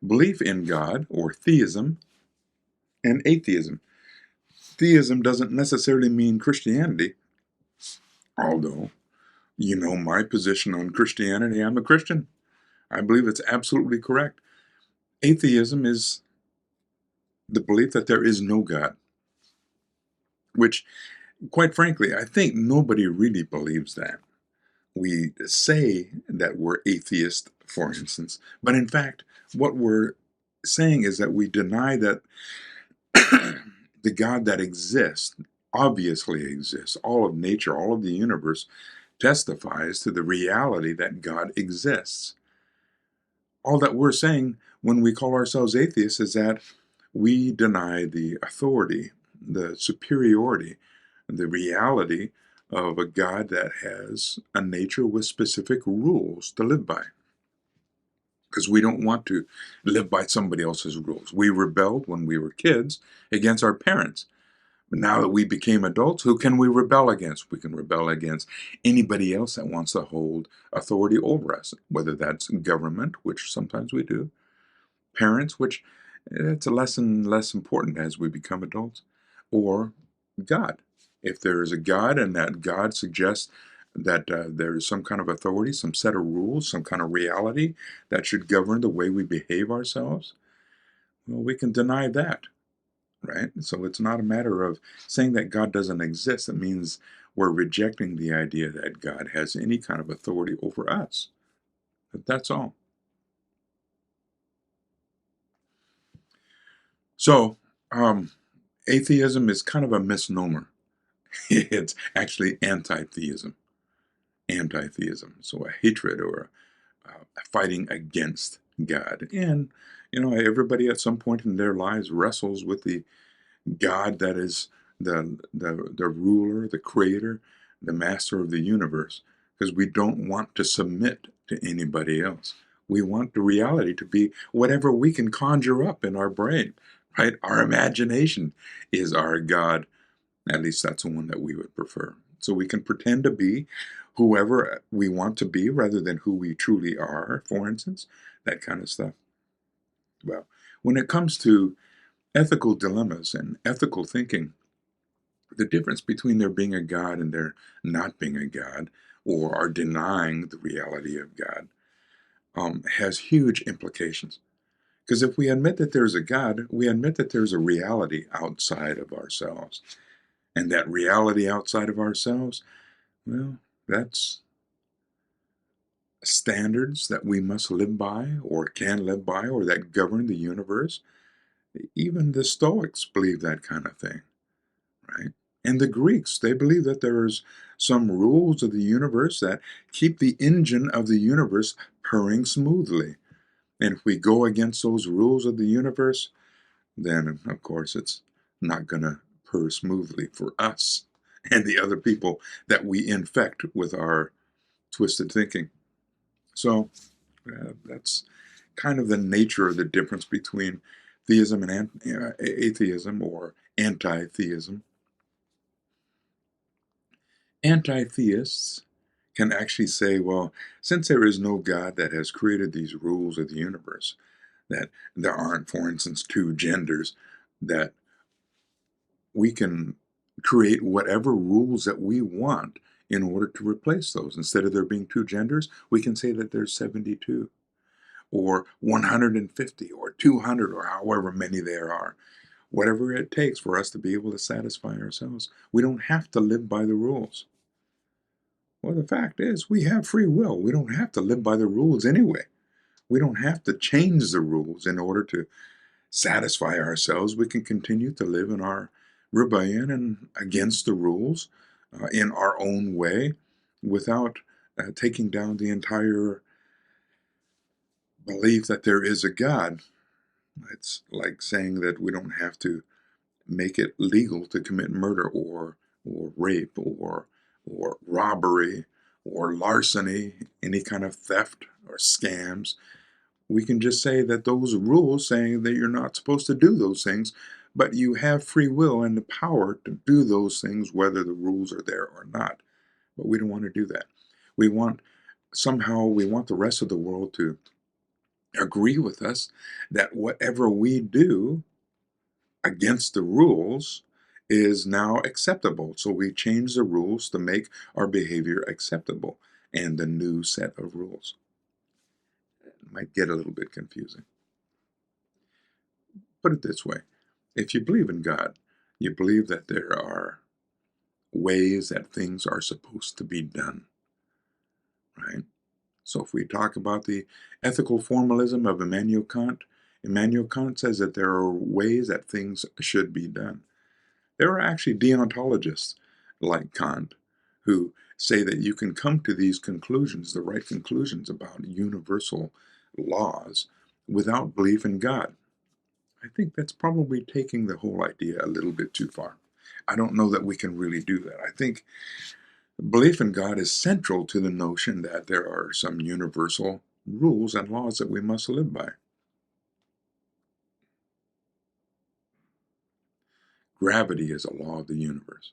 belief in God, or theism, and atheism. Theism doesn't necessarily mean Christianity, although, you know my position on Christianity. I'm a Christian. I believe it's absolutely correct. Atheism is the belief that there is no God, which, quite frankly, I think nobody really believes that. We say that we're atheist, for instance, but in fact, what we're saying is that we deny that the God that exists, obviously exists. All of nature, all of the universe testifies to the reality that God exists. All that we're saying when we call ourselves atheists is that we deny the authority, the superiority, the reality of a God that has a nature with specific rules to live by. Because we don't want to live by somebody else's rules. We rebelled when we were kids against our parents. But now that we became adults, who can we rebel against? We can rebel against anybody else that wants to hold authority over us, whether that's government, which sometimes we do, parents, which it's less and less important as we become adults, or God. If there is a God and that God suggests that there is some kind of authority, some set of rules, some kind of reality that should govern the way we behave ourselves, well, we can deny that, right? So it's not a matter of saying that God doesn't exist. It means we're rejecting the idea that God has any kind of authority over us. But that's all. So, atheism is kind of a misnomer. It's actually anti-theism. Anti-theism. So a hatred or a fighting against God. And, everybody at some point in their lives wrestles with the God that is the ruler, the creator, the master of the universe, because we don't want to submit to anybody else. We want the reality to be whatever we can conjure up in our brain, right? Our imagination is our God. At least that's the one that we would prefer. So we can pretend to be whoever we want to be rather than who we truly are, for instance, that kind of stuff. Well, when it comes to ethical dilemmas and ethical thinking, the difference between there being a God and there not being a God, or our denying the reality of God, has huge implications. Because if we admit that there's a God, we admit that there's a reality outside of ourselves. And that reality outside of ourselves, well, that's standards that we must live by or can live by or that govern the universe. Even the Stoics believe that kind of thing, right? And the Greeks, they believe that there's some rules of the universe that keep the engine of the universe purring smoothly. And if we go against those rules of the universe, then of course it's not going to purr smoothly for us and the other people that we infect with our twisted thinking. So that's kind of the nature of the difference between theism and atheism, or anti-theism. Anti-theists can actually say, well, since there is no God that has created these rules of the universe, that there aren't, for instance, two genders, that we can create whatever rules that we want in order to replace those. Instead of there being two genders, we can say that there's 72, or 150, or 200, or however many there are. Whatever it takes for us to be able to satisfy ourselves. We don't have to live by the rules. Well, the fact is, we have free will. We don't have to live by the rules anyway. We don't have to change the rules in order to satisfy ourselves. We can continue to live in our rebellion and against the rules in our own way without taking down the entire belief that there is a God. It's like saying that we don't have to make it legal to commit murder or rape or robbery or larceny, any kind of theft or scams. We can just say that those rules saying that you're not supposed to do those things, but you have free will and the power to do those things whether the rules are there or not. But we don't want to do that. We want we want the rest of the world to agree with us that whatever we do against the rules is now acceptable. So we change the rules to make our behavior acceptable and the new set of rules. It might get a little bit confusing. Put it this way. If you believe in God, you believe that there are ways that things are supposed to be done, right? So if we talk about the ethical formalism of Immanuel Kant says that there are ways that things should be done. There are actually deontologists like Kant who say that you can come to these conclusions, the right conclusions about universal laws, without belief in God. I think that's probably taking the whole idea a little bit too far. I don't know that we can really do that. I think belief in God is central to the notion that there are some universal rules and laws that we must live by. Gravity is a law of the universe.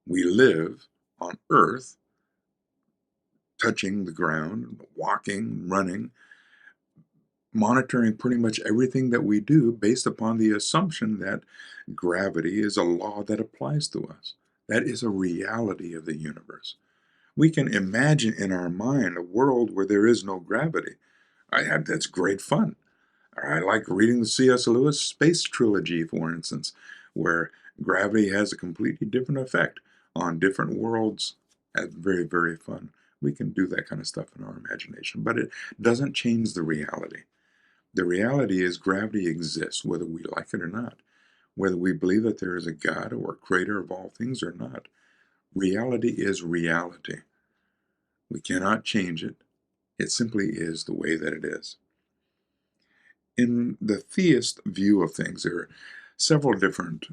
We live on Earth, touching the ground, walking, running, monitoring pretty much everything that we do based upon the assumption that gravity is a law that applies to us. That is a reality of the universe. We can imagine in our mind a world where there is no gravity. That's great fun. I like reading the C.S. Lewis space trilogy, for instance, where gravity has a completely different effect on different worlds. That's very, very fun. We can do that kind of stuff in our imagination, but it doesn't change the reality. The reality is gravity exists, whether we like it or not, whether we believe that there is a God or a creator of all things or not. Reality is reality. We cannot change it. It simply is the way that it is. In the theist view of things, there are several different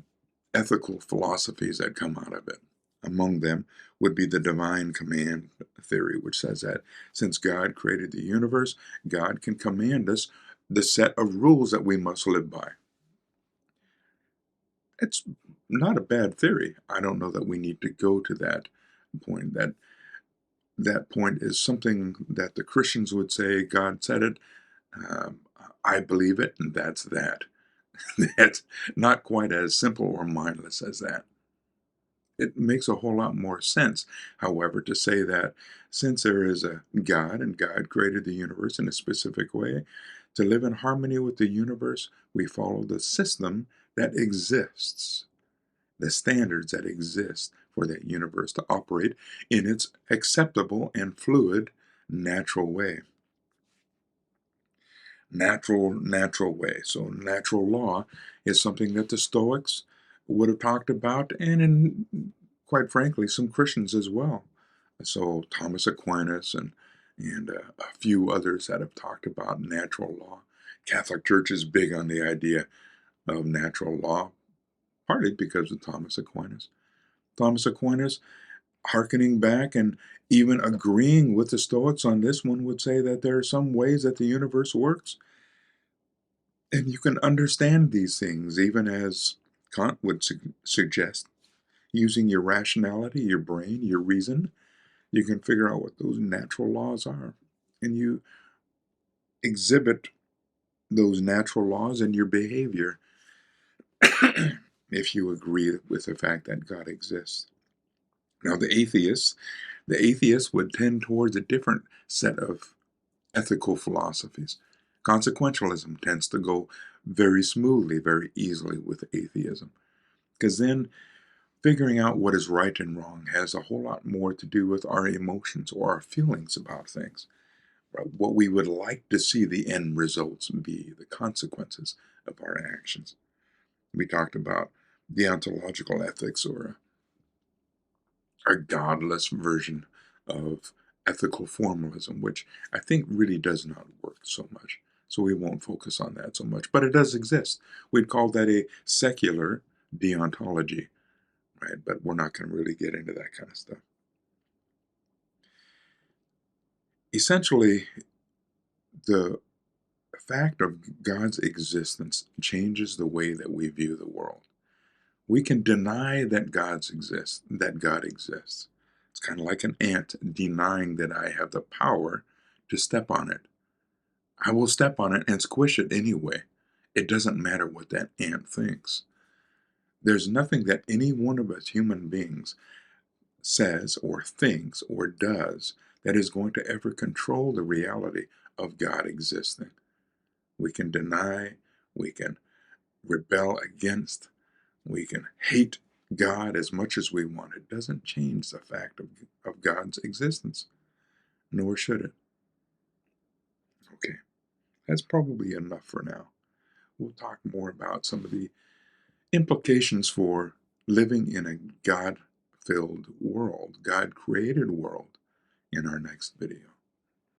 ethical philosophies that come out of it. Among them would be the divine command theory, which says that since God created the universe, God can command us the set of rules that we must live by. It's not a bad theory. I don't know that we need to go to that point. That point is something that the Christians would say, God said it, um, I believe it, and that's that. That's not quite as simple or mindless as that. It makes a whole lot more sense, however, to say that since there is a God and God created the universe in a specific way, to live in harmony with the universe, we follow the system that exists, the standards that exist for that universe to operate in its acceptable and fluid natural way. Natural way. So natural law is something that the Stoics would have talked about, and in, quite frankly, some Christians as well. So Thomas Aquinas and a few others that have talked about natural law. Catholic Church is big on the idea of natural law, partly because of Thomas Aquinas. Thomas Aquinas, hearkening back and even agreeing with the Stoics on this one, would say that there are some ways that the universe works. And you can understand these things, even as Kant would suggest, using your rationality, your brain, your reason. You can figure out what those natural laws are. And you exhibit those natural laws in your behavior if you agree with the fact that God exists. Now, the atheists would tend towards a different set of ethical philosophies. Consequentialism tends to go very smoothly, very easily with atheism. Because then figuring out what is right and wrong has a whole lot more to do with our emotions or our feelings about things. Right? What we would like to see the end results be, the consequences of our actions. We talked about deontological ethics or a godless version of ethical formalism, which I think really does not work so much. So we won't focus on that so much. But it does exist. We'd call that a secular deontology, right? But we're not going to really get into that kind of stuff. Essentially, the fact of God's existence changes the way that we view the world. We can deny that that God exists. It's kind of like an ant denying that I have the power to step on it. I will step on it and squish it anyway. It doesn't matter what that ant thinks. There's nothing that any one of us human beings says or thinks or does that is going to ever control the reality of God existing. We can deny, we can rebel against, we can hate God as much as we want. It doesn't change the fact of God's existence, nor should it. Okay, that's probably enough for now. We'll talk more about some of the implications for living in a God-filled world, God-created world in our next video.